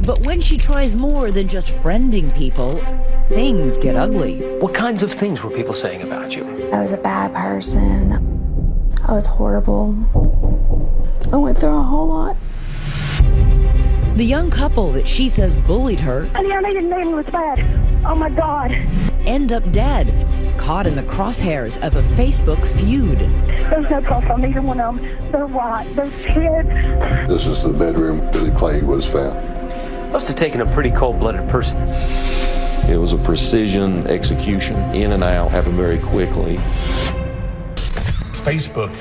But when she tries more than just friending people, things get ugly. What kinds of things were people saying about you? I was a bad person. I was horrible. I went through a whole lot. The young couple that she says bullied her Honey, I didn't know it was bad. Oh my God. end up dead, caught in the crosshairs of a Facebook feud. There's no trust on either one of them. They're right. Those kids. This is the bedroom Billy Clay was found. Must have taken a pretty cold-blooded person. It was a precision execution, in and out, happened very quickly. Facebook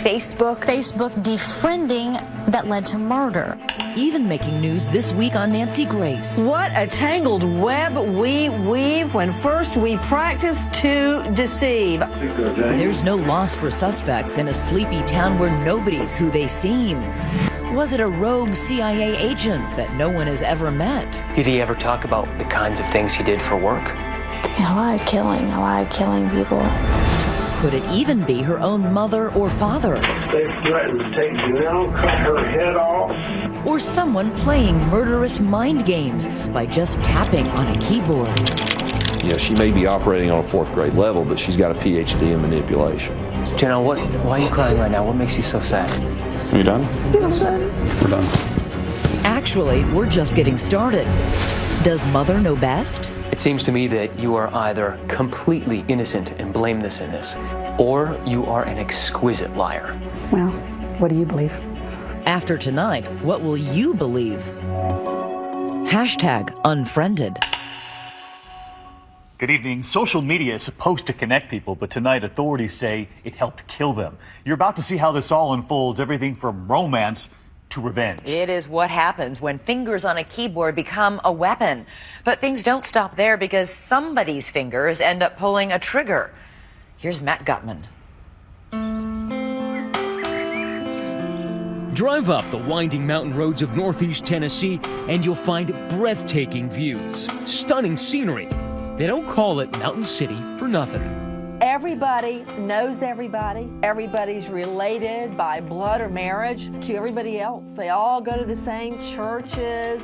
defriending that led to murder. Even making news this week on Nancy Grace. What a tangled web we weave when first we practice to deceive. There's no loss for suspects in a sleepy town where nobody's who they seem. Was it a rogue CIA agent that no one has ever met? Did he ever talk about the kinds of things he did for work? A lot of killing. A lot of killing people. Could it even be her own mother or father? They threatened to take Janelle, cut her head off. Or someone playing murderous mind games by just tapping on a keyboard? You know, she may be operating on a fourth grade level, but she's got a PhD in manipulation. Janelle, why are you crying right now? What makes you so sad? Are you done? I'm done. We're done. Actually, we're just getting started. Does Mother know best? It seems to me that you are either completely innocent and blameless in this, or you are an exquisite liar. Well, what do you believe? After tonight, what will you believe? #unfriended. Good evening. Social media is supposed to connect people, but tonight authorities say it helped kill them. You're about to see how this all unfolds, everything from romance to revenge. It is what happens when fingers on a keyboard become a weapon. But things don't stop there because somebody's fingers end up pulling a trigger. Here's Matt Gutman. Drive up the winding mountain roads of northeast Tennessee and you'll find breathtaking views, stunning scenery. They don't call it Mountain City for nothing. Everybody knows everybody. Everybody's related by blood or marriage to everybody else. They all go to the same churches.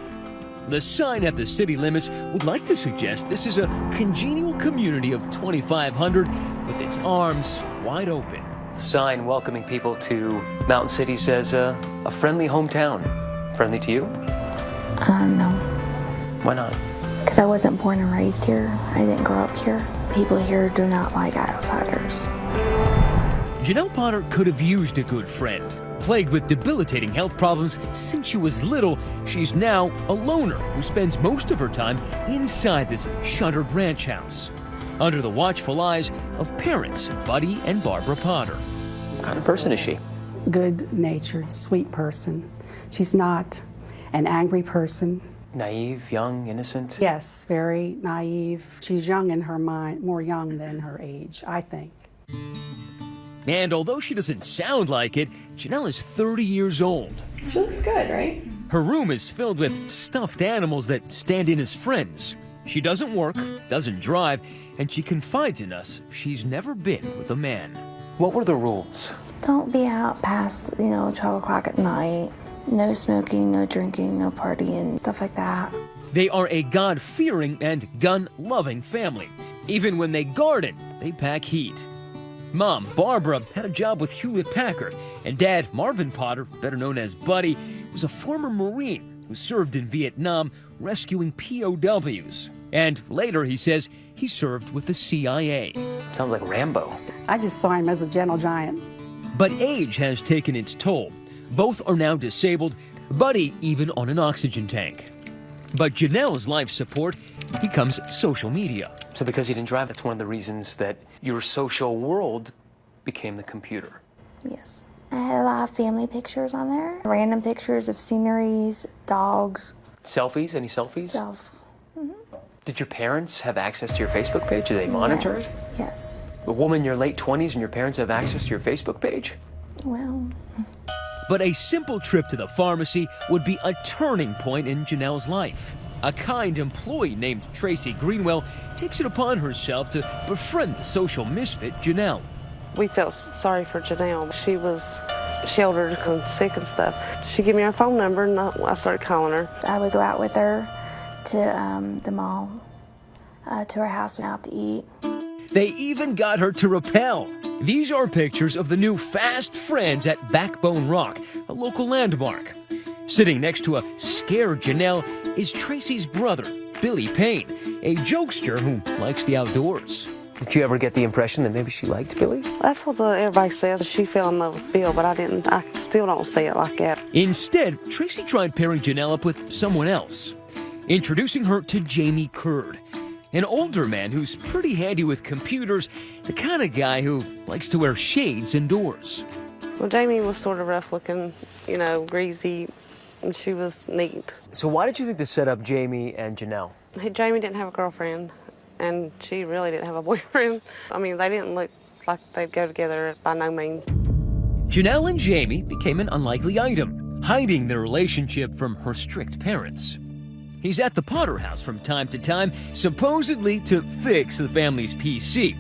The sign at the city limits would like to suggest this is a congenial community of 2,500 with its arms wide open. The sign welcoming people to Mountain City says a friendly hometown. Friendly to you? No. Why not? Because I wasn't born and raised here. I didn't grow up here. People here do not like outsiders. Janelle Potter could have used a good friend. Plagued with debilitating health problems since she was little, she's now a loner who spends most of her time inside this shuttered ranch house, under the watchful eyes of parents Buddy and Barbara Potter. What kind of person is she? Good-natured, sweet person. She's not an angry person. Naive, young, innocent? Yes, very naive. She's young in her mind, more young than her age, I think. And although she doesn't sound like it, Janelle is 30 years old. She looks good, right? Her room is filled with stuffed animals that stand in as friends. She doesn't work, doesn't drive, and she confides in us she's never been with a man. What were the rules? Don't be out past, 12 o'clock at night. No smoking, no drinking, no partying, stuff like that. They are a God-fearing and gun-loving family. Even when they garden, they pack heat. Mom, Barbara, had a job with Hewlett-Packard, and Dad, Marvin Potter, better known as Buddy, was a former Marine who served in Vietnam rescuing POWs. And later, he says, he served with the CIA. Sounds like Rambo. I just saw him as a gentle giant. But age has taken its toll. Both are now disabled, Buddy even on an oxygen tank. But Janelle's life support becomes social media. So because you didn't drive, that's one of the reasons that your social world became the computer. Yes. I had a lot of family pictures on there. Random pictures of sceneries, dogs. Selfies? Any selfies? Selves. Mm-hmm. Did your parents have access to your Facebook page? Do they monitor it? Yes. A woman in your late 20s and your parents have access to your Facebook page? Well... But a simple trip to the pharmacy would be a turning point in Janelle's life. A kind employee named Tracy Greenwell takes it upon herself to befriend the social misfit Janelle. We felt sorry for Janelle. She was sheltered, sick and stuff. She gave me her phone number and I started calling her. I would go out with her to the mall, to her house and out to eat. They even got her to rappel. These are pictures of the new fast friends at Backbone Rock, a local landmark. Sitting next to a scared Janelle is Tracy's brother, Billy Payne, a jokester who likes the outdoors. Did you ever get the impression that maybe she liked Billy? That's what everybody says. She fell in love with Bill, but I still don't see it like that. Instead, Tracy tried pairing Janelle up with someone else, introducing her to Jamie Curd, an older man who's pretty handy with computers, the kind of guy who likes to wear shades indoors. Well, Jamie was sort of rough looking, you know, greasy, and she was neat. So why did you think to set up Jamie and Janelle? Jamie didn't have a girlfriend, and she really didn't have a boyfriend. I mean, they didn't look like they'd go together by no means. Janelle and Jamie became an unlikely item, hiding their relationship from her strict parents. He's at the Potter house from time to time, supposedly to fix the family's PC.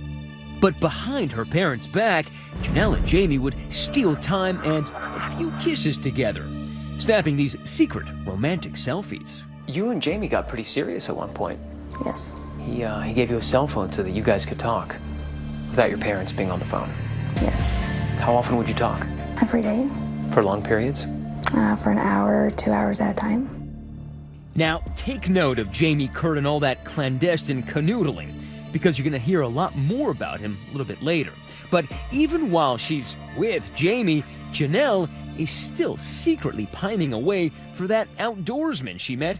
But behind her parents' back, Janelle and Jamie would steal time and a few kisses together, snapping these secret romantic selfies. You and Jamie got pretty serious at one point. Yes. He gave you a cell phone so that you guys could talk without your parents being on the phone. Yes. How often would you talk? Every day. For long periods? For an hour, 2 hours at a time. Now, take note of Jamie Curd and all that clandestine canoodling, because you're going to hear a lot more about him a little bit later. But even while she's with Jamie, Janelle is still secretly pining away for that outdoorsman she met,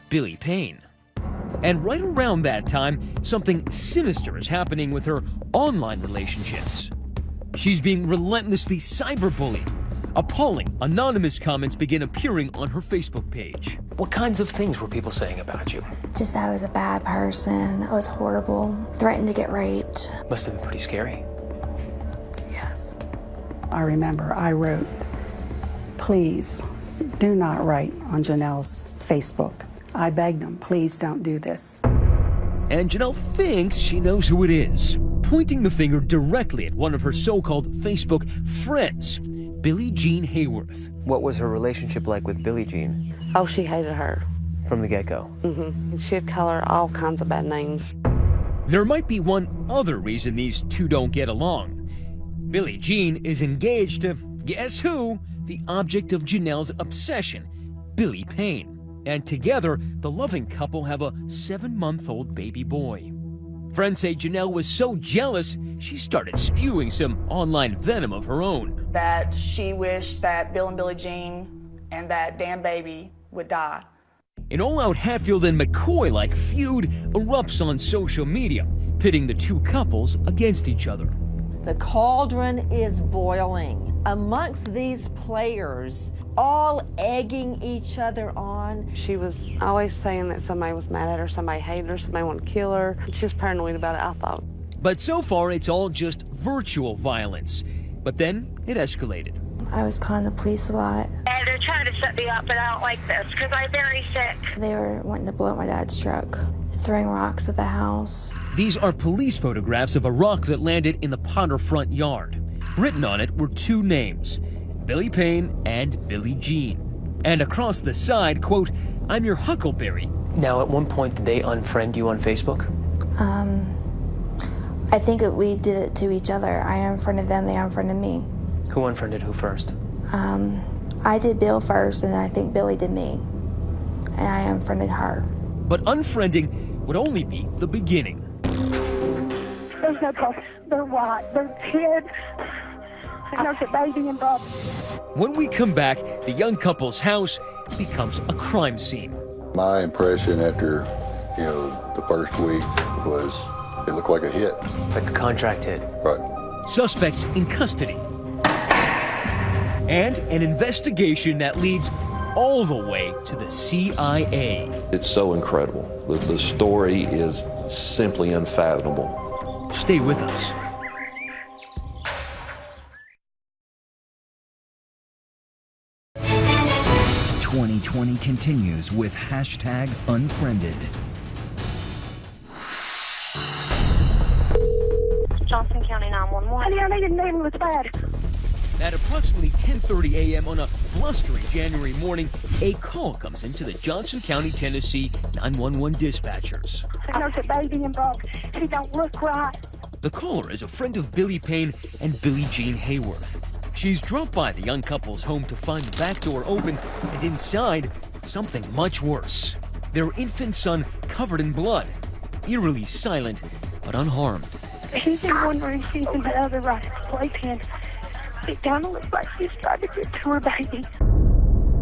Billy Payne. And right around that time, something sinister is happening with her online relationships. She's being relentlessly cyberbullied. Appalling, anonymous comments begin appearing on her Facebook page. What kinds of things were people saying about you? Just that I was a bad person, I was horrible, threatened to get raped. Must have been pretty scary. Yes. I remember I wrote, "Please do not write on Janelle's Facebook." I begged them, please don't do this. And Janelle thinks she knows who it is, pointing the finger directly at one of her so-called Facebook friends, Billie Jean Hayworth. What was her relationship like with Billie Jean? Oh, she hated her. From the get-go? Mm-hmm. She'd call her all kinds of bad names. There might be one other reason these two don't get along. Billie Jean is engaged to, guess who? The object of Janelle's obsession, Billy Payne. And together, the loving couple have a 7-month-old baby boy. Friends say Janelle was so jealous, she started spewing some online venom of her own. That she wished that Bill and Billie Jean and that damn baby would die. An all-out Hatfield and McCoy-like feud erupts on social media, pitting the two couples against each other. The cauldron is boiling amongst these players, all egging each other on. She was always saying that somebody was mad at her, somebody hated her, somebody wanted to kill her. She was paranoid about it, I thought. But so far, it's all just virtual violence. But then it escalated. I was calling the police a lot. They're trying to set me up, but I don't like this because I'm very sick. They were wanting to blow up my dad's truck, throwing rocks at the house. These are police photographs of a rock that landed in the Potter front yard. Written on it were two names, Billy Payne and Billie Jean. And across the side, quote, "I'm your huckleberry." Now, at one point, did they unfriend you on Facebook? I think we did it to each other. I unfriended them, they unfriended me. Who unfriended who first? I did Bill first, and I think Billy did me. And I unfriended her. But unfriending would only be the beginning. There's no cause. They're white. They're kids. And there's a baby involved. When we come back, the young couple's house becomes a crime scene. My impression after, the first week was it looked like a hit. Like a contract hit. Right. Suspects in custody. And an investigation that leads all the way to the CIA. It's so incredible. The story is simply unfathomable. Stay with us. #2020 continues with #Unfriended. Johnson County 911. Honey, I need a needle. It's bad. At approximately 10:30 a.m. on a blustery January morning, a call comes into the Johnson County, Tennessee 911 dispatchers. There's a baby involved. He don't look right. The caller is a friend of Billy Payne and Billie Jean Hayworth. She's dropped by the young couple's home to find the back door open, and inside, something much worse. Their infant son covered in blood, eerily silent but unharmed. He's in one room, she's in the other, right at the playpen. It kind of looks like she's trying to get to her baby.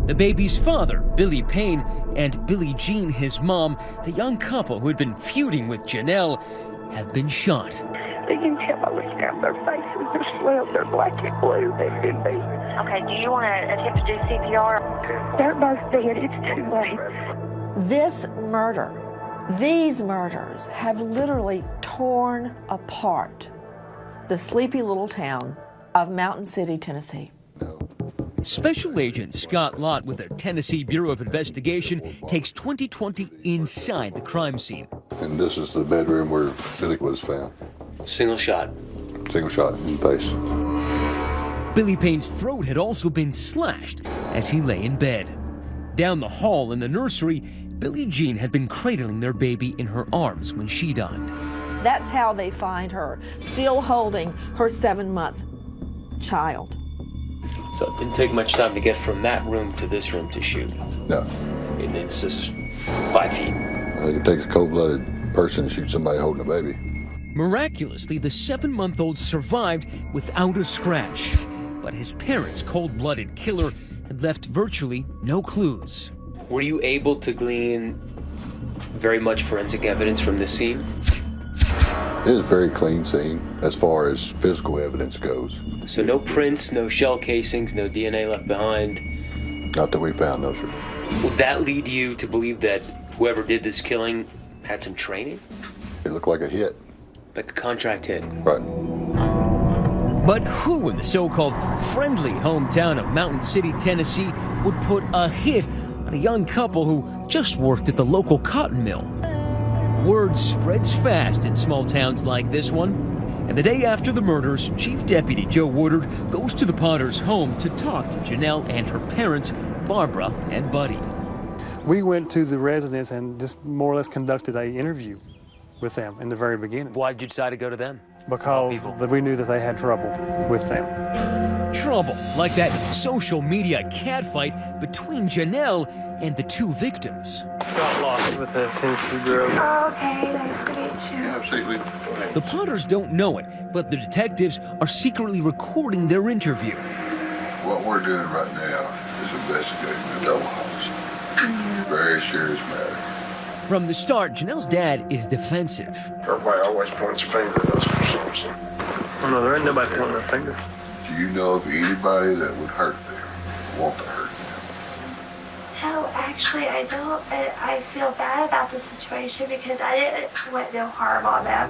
The baby's father, Billy Payne, and Billie Jean, his mom, the young couple who had been feuding with Janelle, have been shot. You can tell by looking at their faces, they're swelled, they're black and blue, they've been beat. Okay, do you want to attempt to do CPR? They're both dead, it's too late. This murder, these murders have literally torn apart the sleepy little town of Mountain City, Tennessee. Special Agent Scott Lott with the Tennessee Bureau of Investigation takes 2020 inside the crime scene. And this is the bedroom where Billy was found. Single shot. Single shot in the face. Billy Payne's throat had also been slashed as he lay in bed. Down the hall in the nursery, Billie Jean had been cradling their baby in her arms when she died. That's how they find her, still holding her 7-month child. So it didn't take much time to get from that room to this room to shoot. No. And it's just 5 feet. I think it takes a cold-blooded person to shoot somebody holding a baby. Miraculously, the 7-month-old survived without a scratch. But his parents' cold-blooded killer had left virtually no clues. Were you able to glean very much forensic evidence from this scene? It is a very clean scene as far as physical evidence goes. So no prints, no shell casings, no DNA left behind? Not that we found, no, sir. Would that lead you to believe that whoever did this killing had some training? It looked like a hit. Like a contract hit? Right. But who in the so-called friendly hometown of Mountain City, Tennessee, would put a hit on a young couple who just worked at the local cotton mill? Word spreads fast in small towns like this one. And the day after the murders, Chief Deputy Joe Woodard goes to the Potters' home to talk to Janelle and her parents, Barbara and Buddy. We went to the residence and just more or less conducted an interview with them in the very beginning. Why did you decide to go to them? Because we knew that they had trouble with them. Trouble, like that social media catfight between Janelle and the two victims. Scott Lott with the Tennessee Bureau. Oh, okay, nice to meet you. Absolutely. The Potters don't know it, but the detectives are secretly recording their interview. What we're doing right now is investigating a double homicide. Very serious matter. From the start, Janelle's dad is defensive. Everybody always points a finger at us for something. Oh, no, there ain't nobody pointing their fingers. Do you know of anybody that would hurt them, want to hurt them? No, actually, I don't. I feel bad about the situation because I didn't want no harm on them.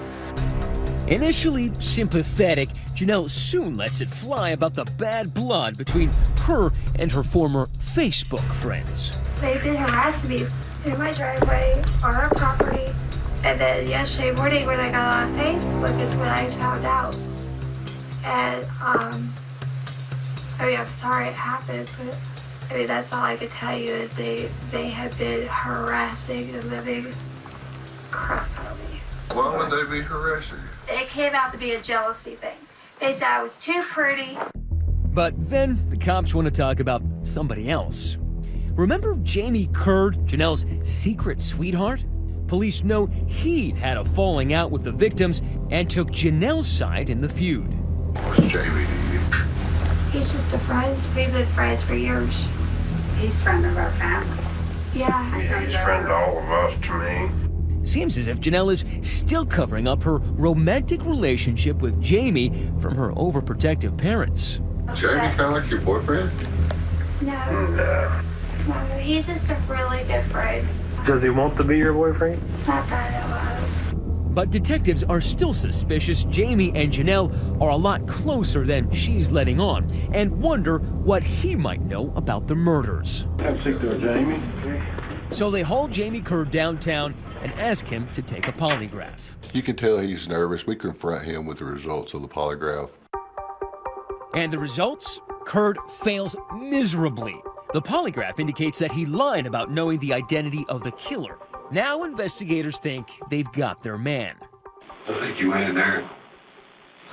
Initially sympathetic, Janelle soon lets it fly about the bad blood between her and her former Facebook friends. They've been harassing me in my driveway, on our property, and then yesterday morning when I got on Facebook is when I found out. And, I'm sorry it happened, but, that's all I could tell you is they have been harassing the living crap out of me. Why would they be harassing you? It came out to be a jealousy thing. They said I was too pretty. But then the cops want to talk about somebody else. Remember Jamie Curd, Janelle's secret sweetheart? Police know he'd had a falling out with the victims and took Janelle's side in the feud. What's Jamie to you? He's just a friend. We've been friends for years. He's friend of our family. Yeah. He's a friend to all of us, to me. Seems as if Janelle is still covering up her romantic relationship with Jamie from her overprotective parents. Jamie kind of like your boyfriend? No. No, he's just a really good friend. Does he want to be your boyfriend? Not that I love. But detectives are still suspicious Jamie and Janelle are a lot closer than she's letting on, and wonder what he might know about the murders. Have a seat there, Jamie. So they haul Jamie Curd downtown and ask him to take a polygraph. You can tell he's nervous. We confront him with the results of the polygraph. And the results? Kurt fails miserably. The polygraph indicates that he lied about knowing the identity of the killer. Now investigators think they've got their man. I think you went in there.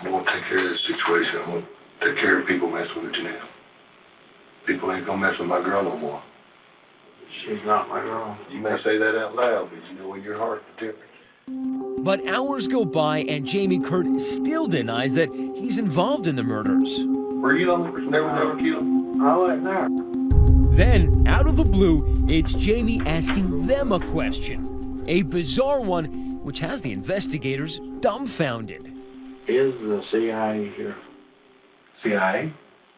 I want to take care of this situation. I want to take care of people messing with Janelle. People ain't gonna mess with my girl no more. She's not my girl. You may say that out loud, but you know in your heart the difference. But hours go by and Jamie Kurt still denies that he's involved in the murders. Were you the only person that was ever killed? I wasn't there. Then, out of the blue, it's Jamie asking them a question. A bizarre one, which has the investigators dumbfounded. Is the CIA here? CIA?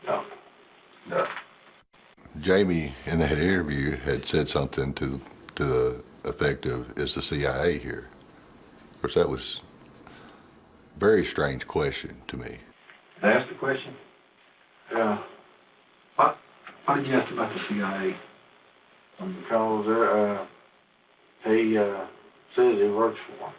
No. No. Jamie, in that interview, had said something to the effect of, is the CIA here? Of course, that was a very strange question to me. Can I ask the question? Yeah. Why did you ask about the CIA? Because he says he works for him.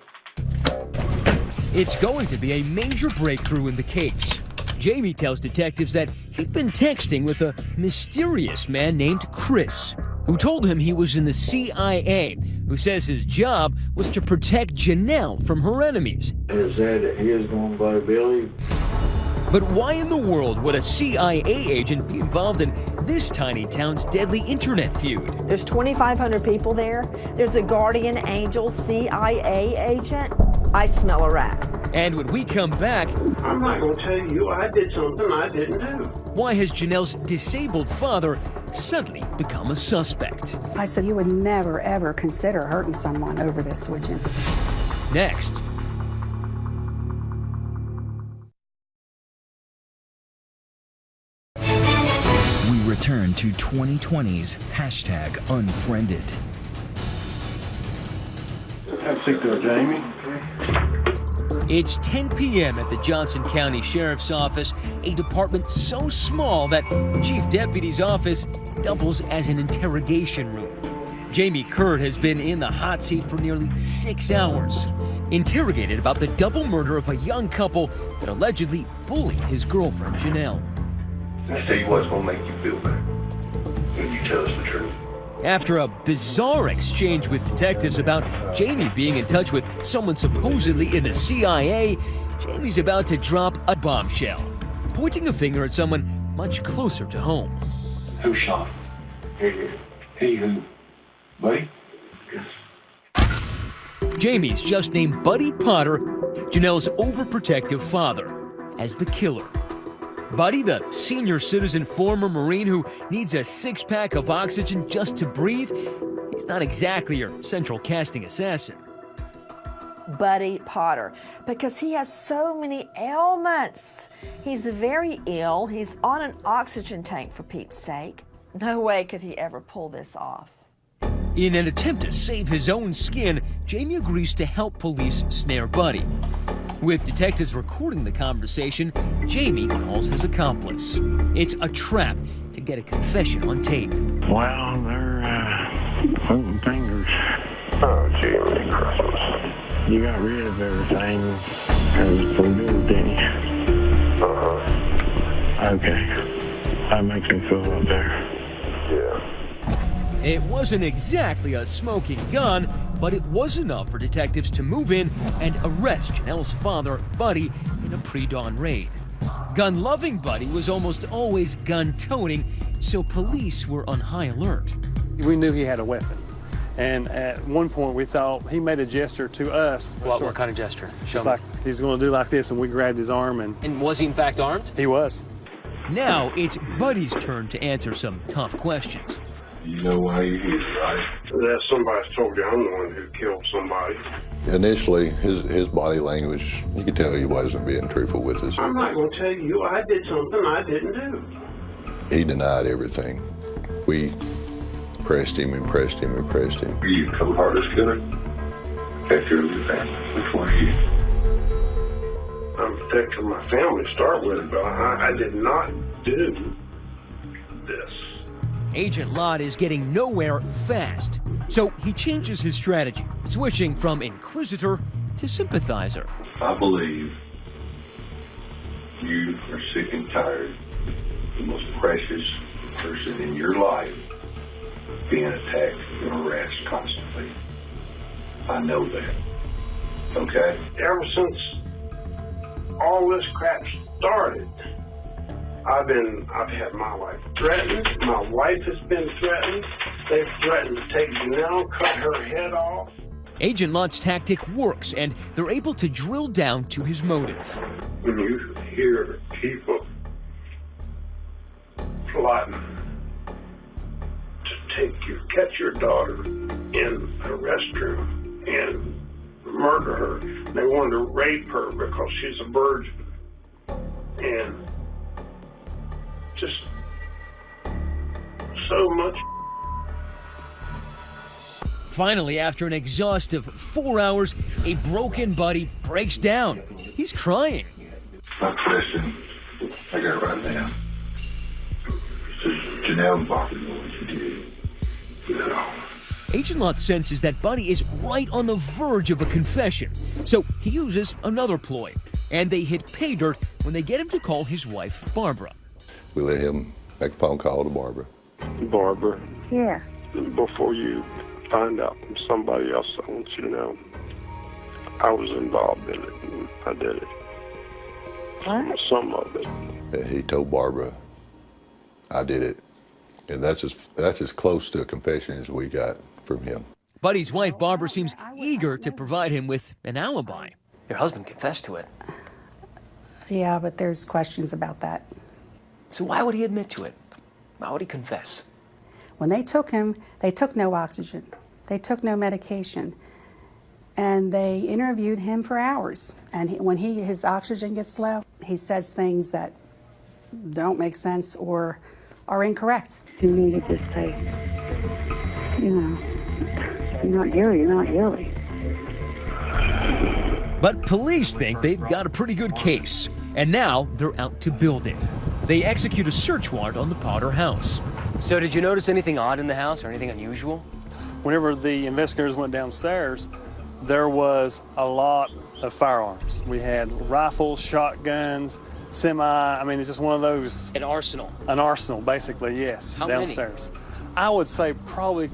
It's going to be a major breakthrough in the case. Jamie tells detectives that he'd been texting with a mysterious man named Chris, who told him he was in the CIA, who says his job was to protect Janelle from her enemies. It said that he is going by Billy. But why in the world would a CIA agent be involved in this tiny town's deadly internet feud? There's 2,500 people there. There's a guardian angel CIA agent. I smell a rat. And when we come back, I'm not going to tell you I did something I didn't do. Why has Janelle's disabled father suddenly become a suspect? I said, you would never, ever consider hurting someone over this, would you? Next. We return to 2020's hashtag Unfriended. Have a seat there, Jamie. It's 10 p.m. at the Johnson County Sheriff's Office, a department so small that the Chief Deputy's office doubles as an interrogation room. Jamie Kurt has been in the hot seat for nearly 6 hours, interrogated about the double murder of a young couple that allegedly bullied his girlfriend, Janelle. I tell you what's gonna make you feel better when you tell us the truth. After a bizarre exchange with detectives about Jamie being in touch with someone supposedly in the CIA, Jamie's about to drop a bombshell, pointing a finger at someone much closer to home. Who shot him? He who? Buddy? Yes. Jamie's just named Buddy Potter, Janelle's overprotective father, as the killer. Buddy, the senior citizen former Marine who needs a 6-pack of oxygen just to breathe, he's not exactly your central casting assassin. Buddy Potter, because he has so many ailments. He's very ill. He's on an oxygen tank, for Pete's sake. No way could he ever pull this off. In an attempt to save his own skin, Jamie agrees to help police snare Buddy. With detectives recording the conversation, Jamie calls his accomplice. It's a trap to get a confession on tape. Well, they're pointing fingers. Oh, Jiminy Christmas. You got rid of everything for good, didn't you? Uh-huh. Okay. That makes me feel a lot better. Yeah. It wasn't exactly a smoking gun, but it was enough for detectives to move in and arrest Janelle's father, Buddy, in a pre-dawn raid. Gun-loving Buddy was almost always gun-toting, so police were on high alert. We knew he had a weapon. And at one point we thought he made a gesture to us. What kind of gesture? Show me. Like he's going to do like this, and we grabbed his arm. And was he in fact armed? He was. Now it's Buddy's turn to answer some tough questions. You know why you're here, right? That somebody's told you I'm the one who killed somebody. Initially, his body language, you could tell he wasn't being truthful with us. I'm not going to tell you I did something I didn't do. He denied everything. We pressed him and pressed him and pressed him. Are you a cold-hearted killer? Take care of your family. Which one are you? I'm protecting my family to start with, but I did not do this. Agent Lott is getting nowhere fast, so he changes his strategy, switching from inquisitor to sympathizer. I believe you are sick and tired the most precious person in your life being attacked and harassed constantly. I know that. Okay? Ever since all this crap started, I've had my life threatened. My wife has been threatened. They've threatened to take Janelle, cut her head off. Agent Lott's tactic works, and they're able to drill down to his motive. When you hear people plotting to catch your daughter in a restroom and murder her, they wanted to rape her because she's a virgin, and just so much. Finally, after an exhaustive 4 hours, a broken Buddy breaks down. He's crying. My question I got right now. Janelle and Bobby know what you did. You know. Agent Lott senses that Buddy is right on the verge of a confession, so he uses another ploy, and they hit pay dirt when they get him to call his wife, Barbara. We let him make a phone call to Barbara. Barbara. Yeah. Before you find out from somebody else, I want you to know I was involved in it, and I did it. What? Some of it. And he told Barbara, I did it. And that's as close to a confession as we got from him. Buddy's wife, Barbara, seems eager to provide him with an alibi. Your husband confessed to it. Yeah, but there's questions about that. So why would he admit to it? Why would he confess? When they took him, they took no oxygen. They took no medication. And they interviewed him for hours. And when his oxygen gets low, he says things that don't make sense or are incorrect. You need to just say, you know, you're not guilty, you're not guilty. But police think they've got a pretty good case, and now they're out to build it. They execute a search warrant on the Potter house. So did you notice anything odd in the house or anything unusual? Whenever the investigators went downstairs, there was a lot of firearms. We had rifles, shotguns, I mean, it's just one of those. An arsenal. An arsenal, basically, yes. How downstairs. Many? I would say probably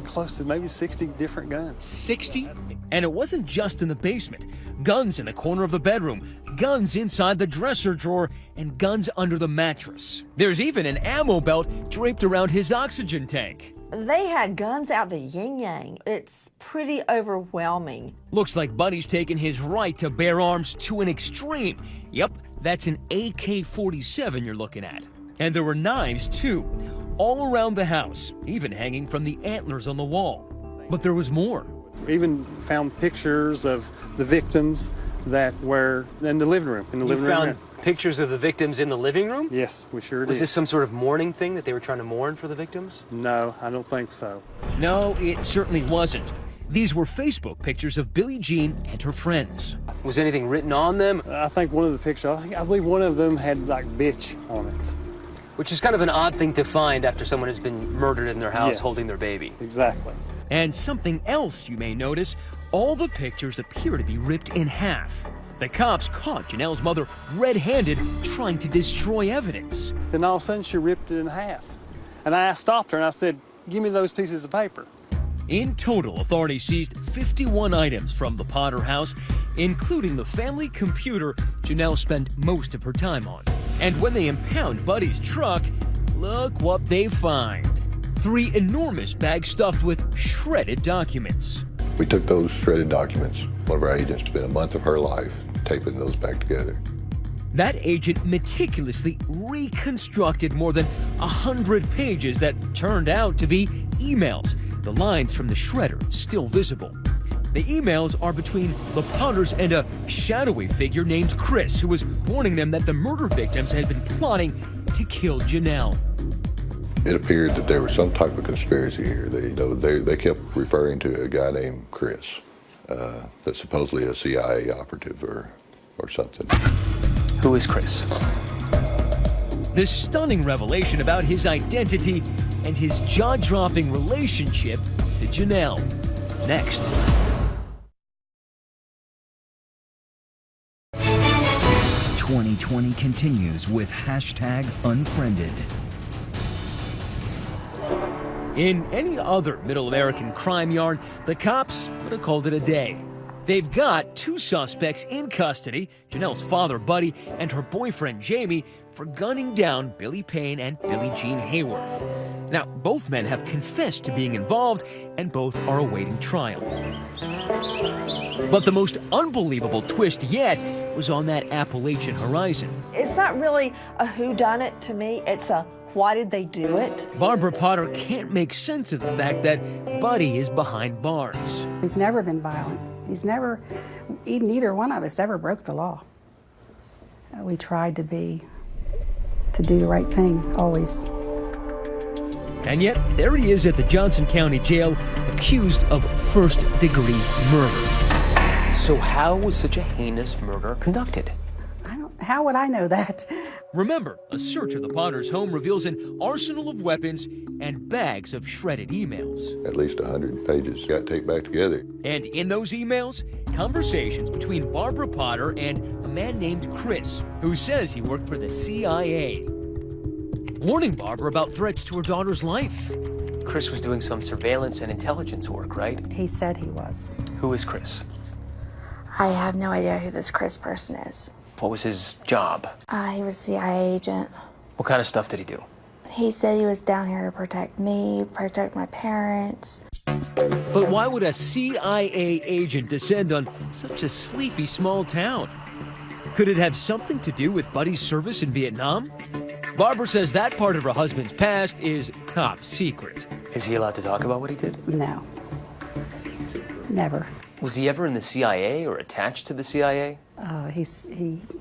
close to maybe 60 different guns. 60? And it wasn't just in the basement. Guns in the corner of the bedroom, guns inside the dresser drawer, and guns under the mattress. There's even an ammo belt draped around his oxygen tank. They had guns out the yin-yang. It's pretty overwhelming. Looks like Buddy's taken his right to bear arms to an extreme. Yep, that's an AK-47 you're looking at. And there were knives, too, all around the house, even hanging from the antlers on the wall. But there was more. We even found pictures of the victims that were in the living room. You found pictures of the victims in the living room? Yes, we sure did. Was this some sort of mourning thing that they were trying to mourn for the victims? No, I don't think so. No, it certainly wasn't. These were Facebook pictures of Billie Jean and her friends. Was anything written on them? I think one of the pictures, I believe one of them had like bitch on it. Which is kind of an odd thing to find after someone has been murdered in their house Yes. holding their baby. Exactly. And something else you may notice, all the pictures appear to be ripped in half. The cops caught Janelle's mother red-handed trying to destroy evidence. Then all of a sudden she ripped it in half. And I stopped her and I said, give me those pieces of paper. In total, authorities seized 51 items from the Potter house, including the family computer Janelle spent most of her time on. And when they impound Buddy's truck, look what they find. 3 enormous bags stuffed with shredded documents. We took those shredded documents. One of our agents spent a month of her life taping those back together. That agent meticulously reconstructed more than 100 pages that turned out to be emails, the lines from the shredder still visible. The emails are between the Potters and a shadowy figure named Chris, who was warning them that the murder victims had been plotting to kill Janelle. It appeared that there was some type of conspiracy here. They kept referring to a guy named Chris, that's supposedly a CIA operative or something. Who is Chris? This stunning revelation about his identity and his jaw-dropping relationship to Janelle. Next. 2020 continues with #Unfriended. In any other Middle American crime yarn, the cops would have called it a day. They've got 2 suspects in custody, Janelle's father, Buddy, and her boyfriend, Jamie, for gunning down Billy Payne and Billie Jean Hayworth. Now, both men have confessed to being involved, and both are awaiting trial. But the most unbelievable twist yet was on that Appalachian horizon. It's not really a whodunit to me, it's a why did they do it? Barbara Potter can't make sense of the fact that Buddy is behind bars. He's never been violent. Neither one of us ever broke the law. We tried to do the right thing, always. And yet, there he is at the Johnson County Jail, accused of first-degree murder. So how was such a heinous murder conducted? How would I know that? Remember, a search of the Potters' home reveals an arsenal of weapons and bags of shredded emails. At least 100 pages got taped back together. And in those emails, conversations between Barbara Potter and a man named Chris, who says he worked for the CIA, warning Barbara about threats to her daughter's life. Chris was doing some surveillance and intelligence work, right? He said he was. Who is Chris? I have no idea who this Chris person is. What was his job? He was a CIA agent. What kind of stuff did he do? He said he was down here to protect me, protect my parents. But why would a CIA agent descend on such a sleepy small town? Could it have something to do with Buddy's service in Vietnam? Barbara says that part of her husband's past is top secret. Is he allowed to talk about what he did? No. Never. Was he ever in the CIA or attached to the CIA? He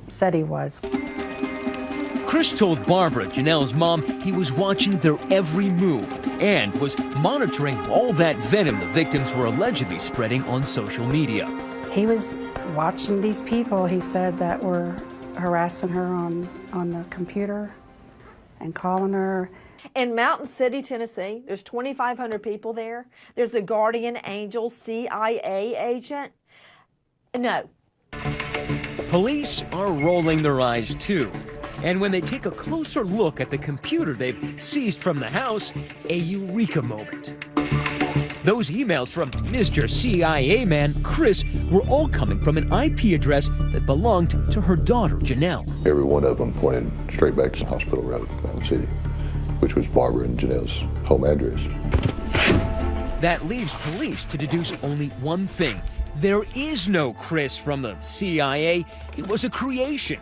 said he was. Chris told Barbara, Janelle's mom, he was watching their every move and was monitoring all that venom the victims were allegedly spreading on social media. He was watching these people, he said, that were harassing her on the computer and calling her. In Mountain City, Tennessee, there's 2,500 people there. There's a guardian angel CIA agent. No. Police are rolling their eyes too. And when they take a closer look at the computer they've seized from the house, a eureka moment. Those emails from Mr. CIA man Chris were all coming from an IP address that belonged to her daughter, Janelle. Every one of them pointed straight back to Hospital Road, Mountain City, which was Barbara and Janelle's home address. That leaves police to deduce only one thing. There is no Chris from the CIA. It was a creation,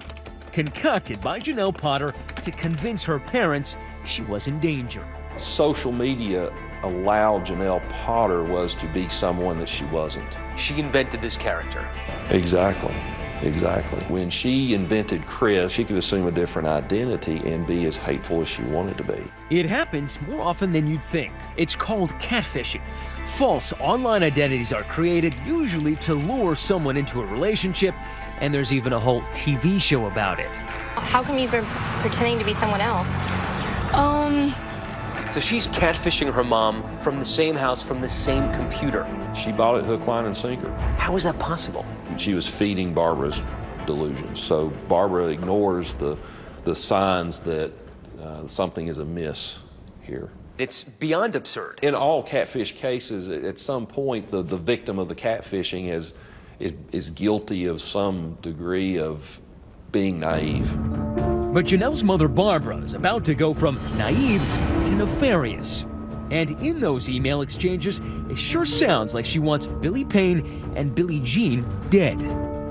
concocted by Janelle Potter to convince her parents she was in danger. Social media allowed Janelle Potter was to be someone that she wasn't. She invented this character. Exactly. When she invented Chris, she could assume a different identity and be as hateful as she wanted to be. It happens more often than you'd think. It's called catfishing. False online identities are created, usually to lure someone into a relationship, and there's even a whole TV show about it. How come you've been pretending to be someone else? So she's catfishing her mom from the same house, from the same computer. She bought it hook, line, and sinker. How is that possible? She was feeding Barbara's delusions. So Barbara ignores the signs that something is amiss here. It's beyond absurd. In all catfish cases, at some point, the victim of the catfishing is guilty of some degree of being naive. But Janelle's mother, Barbara, is about to go from naive to nefarious. And in those email exchanges, it sure sounds like she wants Billy Payne and Billie Jean dead.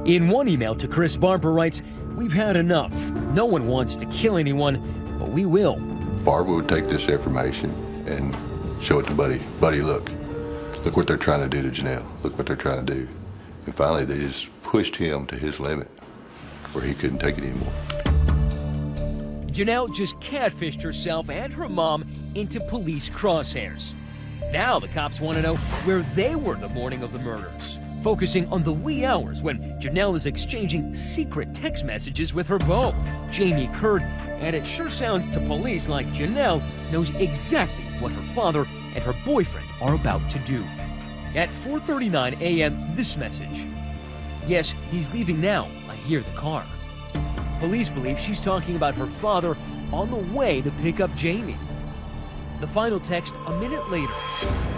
In one email to Chris, Barbara writes, "We've had enough. No one wants to kill anyone, but we will." Barbara would take this information and show it to Buddy. Buddy, look what they're trying to do to Janelle. Look what they're trying to do. And finally, they just pushed him to his limit where he couldn't take it anymore. Janelle just catfished herself and her mom into police crosshairs. Now the cops want to know where they were the morning of the murders, focusing on the wee hours when Janelle is exchanging secret text messages with her beau, Jamie Curd, and it sure sounds to police like Janelle knows exactly what her father and her boyfriend are about to do. At 4:39 a.m., this message. "Yes, he's leaving now. I hear the car." Police believe she's talking about her father on the way to pick up Jamie. The final text a minute later.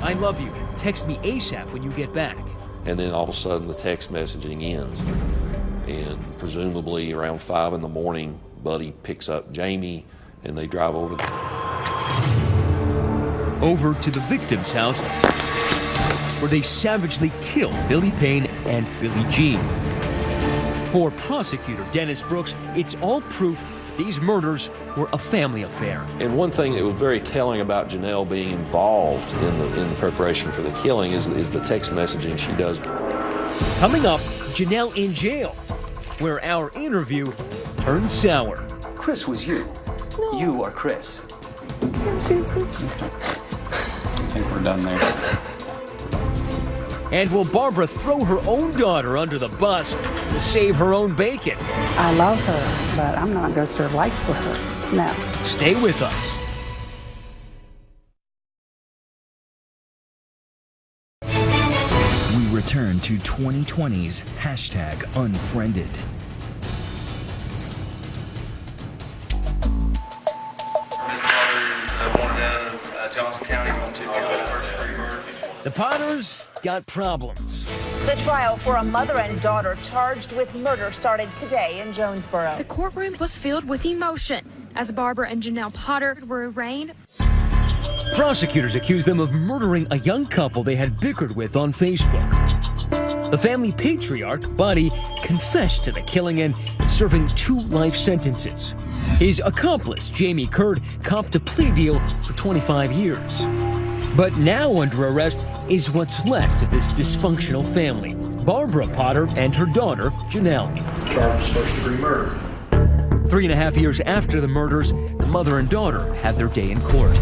I love you. Text me ASAP when you get back. And then all of a sudden the text messaging ends. And presumably around 5 in the morning, Buddy picks up Jamie and they drive over to the victim's house where they savagely killed Billy Payne and Billie Jean. For prosecutor Dennis Brooks, it's all proof these murders were a family affair. And one thing that was very telling about Janelle being involved in the preparation for the killing is the text messaging she does. Coming up, Janelle in jail, where our interview turned sour. Chris was you. No. You are Chris. I can't do this. I think we're done there. And will Barbara throw her own daughter under the bus to save her own bacon? I love her, but I'm not going to serve life for her. No. Stay with us. We return to 2020's #Unfriended. Johnson County going to first-degree murder. The Potters got problems. The trial for a mother and daughter charged with murder started today in Jonesboro. The courtroom was filled with emotion as Barbara and Janelle Potter were arraigned. Prosecutors accused them of murdering a young couple they had bickered with on Facebook. The family patriarch, Buddy, confessed to the killing and serving 2 life sentences. His accomplice, Jamie Curd, copped a plea deal for 25 years. But now under arrest is what's left of this dysfunctional family. Barbara Potter and her daughter, Janelle. Charged as first-degree murder. 3.5 years after the murders, the mother and daughter have their day in court.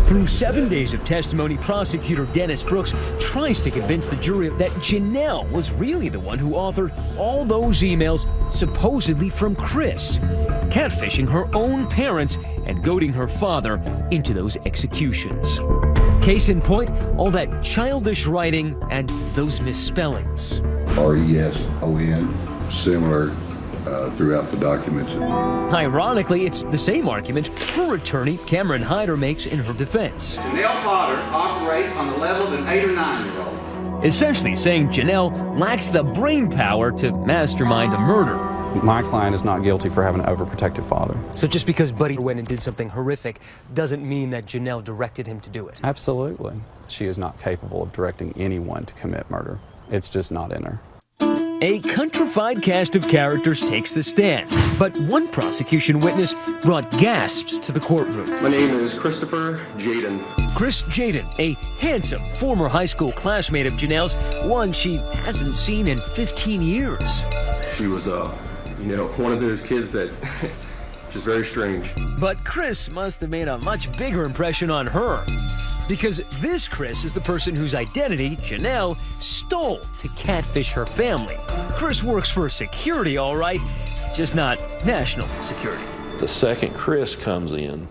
Through 7 days of testimony, prosecutor Dennis Brooks tries to convince the jury that Janelle was really the one who authored all those emails supposedly from Chris, catfishing her own parents and goading her father into those executions. Case in point, all that childish writing and those misspellings. R-E-S-O-N, similar throughout the documents. Ironically, it's the same argument her attorney, Cameron Hyder, makes in her defense. Janelle Potter operates on the level of an 8 or 9-year-old. Essentially saying Janelle lacks the brain power to mastermind a murder. My client is not guilty for having an overprotective father. So just because Buddy went and did something horrific doesn't mean that Janelle directed him to do it? Absolutely. She is not capable of directing anyone to commit murder. It's just not in her. A countrified cast of characters takes the stand, but one prosecution witness brought gasps to the courtroom. My name is Christopher Jaden. Chris Jaden, a handsome former high school classmate of Janelle's, one she hasn't seen in 15 years. She was, one of those kids that just very strange. But Chris must have made a much bigger impression on her. Because this Chris is the person whose identity Janelle stole to catfish her family. Chris works for security, all right, just not national security. The second Chris comes in,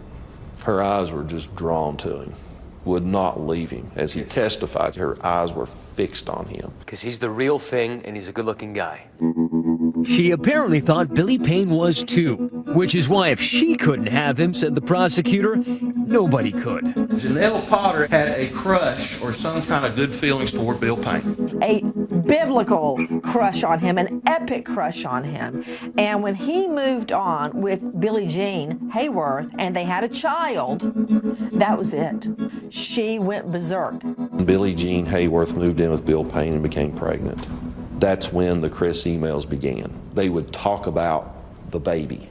her eyes were just drawn to him, would not leave him. As he testified, her eyes were fixed on him. Because he's the real thing and he's a good-looking guy. She apparently thought Billy Payne was too, which is why if she couldn't have him, said the prosecutor, nobody could. Janelle Potter had a crush or some kind of good feelings toward Bill Payne. A biblical crush on him, an epic crush on him. And when he moved on with Billie Jean Hayworth and they had a child, that was it. She went berserk. Billie Jean Hayworth moved in with Bill Payne and became pregnant. That's when the Chris emails began. They would talk about the baby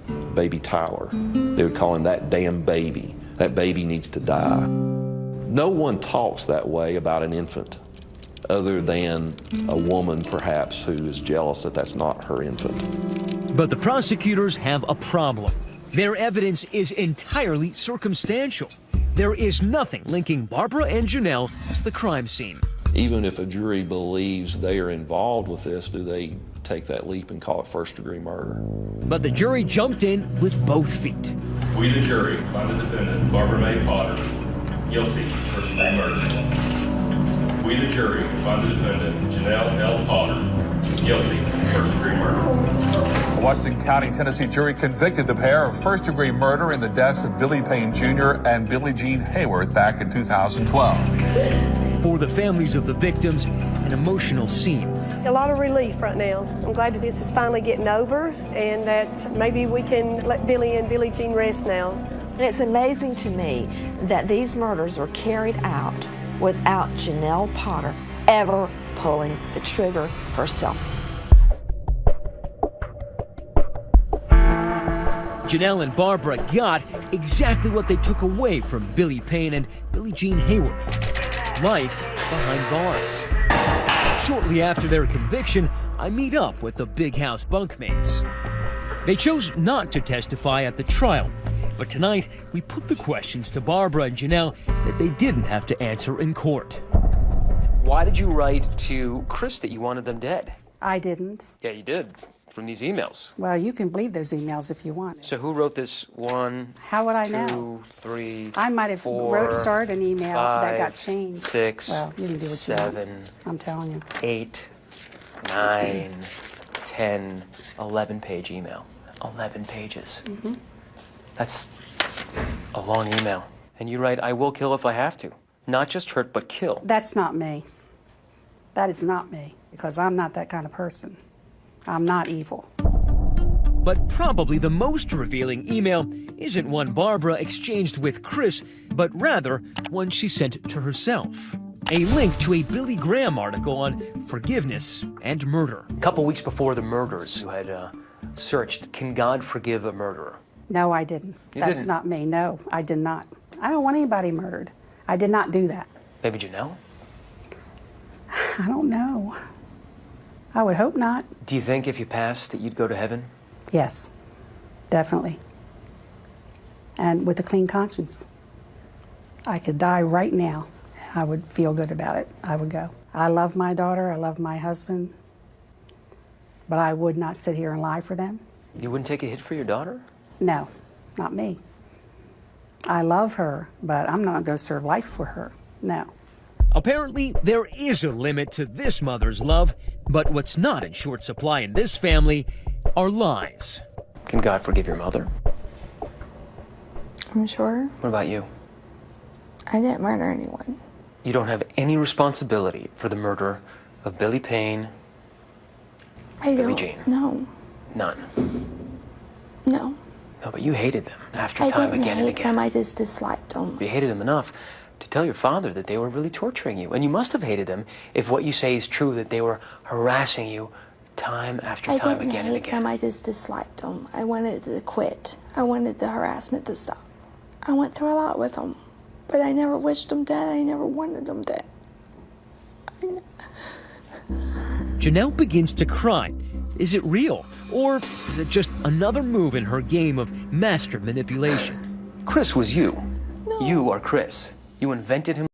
Tyler. They would call him that damn baby. That baby needs to die. No one talks that way about an infant other than a woman perhaps who is jealous that that's not her infant. But the prosecutors have a problem. Their evidence is entirely circumstantial. There is nothing linking Barbara and Janelle to the crime scene. Even if a jury believes they are involved with this, do they take that leap and call it first-degree murder? But the jury jumped in with both feet. We, the jury, find the defendant, Barbara Mae Potter, guilty of first-degree murder. We, the jury, find the defendant, Janelle L. Potter, guilty of first-degree murder. A Washington County, Tennessee jury convicted the pair of first-degree murder in the deaths of Billy Payne Jr. and Billie Jean Hayworth back in 2012. For the families of the victims, an emotional scene. A lot of relief right now. I'm glad that this is finally getting over and that maybe we can let Billy and Billie Jean rest now. And it's amazing to me that these murders were carried out without Janelle Potter ever pulling the trigger herself. Janelle and Barbara got exactly what they took away from Billy Payne and Billie Jean Hayworth: life behind bars. Shortly after their conviction, I meet up with the Big House bunkmates. They chose not to testify at the trial, but tonight we put the questions to Barbara and Janelle that they didn't have to answer in court. Why did you write to Chris that you wanted them dead? I didn't. Yeah, you did, from these emails. Well, you can believe those emails if you want. So who wrote this? 1, How would I 2, know? 3, I might have 4, started an email 5, that got changed. 6, well, you can do what 7, you want. I'm telling you. 8, 9, 10, 11-page email. 11 pages. Mm-hmm. That's a long email. And you write, I will kill if I have to. Not just hurt, but kill. That's not me. That is not me, because I'm not that kind of person. I'm not evil. But probably the most revealing email isn't one Barbara exchanged with Chris, but rather one she sent to herself. A link to a Billy Graham article on forgiveness and murder. A couple weeks before the murders, you had searched, can God forgive a murderer? No, I didn't. That's not me. No, I did not. I don't want anybody murdered. I did not do that. Maybe Janelle? I don't know. I would hope not. Do you think if you passed that you'd go to heaven? Yes, definitely. And with a clean conscience. I could die right now, and I would feel good about it. I would go. I love my daughter, I love my husband, but I would not sit here and lie for them. You wouldn't take a hit for your daughter? No, not me. I love her, but I'm not going to serve life for her. No. Apparently, there is a limit to this mother's love, but what's not in short supply in this family are lies. Can God forgive your mother? I'm sure. What about you? I didn't murder anyone. You don't have any responsibility for the murder of Billy Payne, Billie Jean? No. None? No. No, but you hated them after time again and again. I didn't hate them, I just disliked them. You hated them enough to tell your father that they were really torturing you. And you must have hated them if what you say is true, that they were harassing you time after time again and again. I didn't hate them, I just disliked them. I wanted to quit. I wanted the harassment to stop. I went through a lot with them, but I never wished them dead. I never wanted them dead. Janelle begins to cry. Is it real? Or is it just another move in her game of master manipulation? Chris was you. No. You are Chris. You invented him.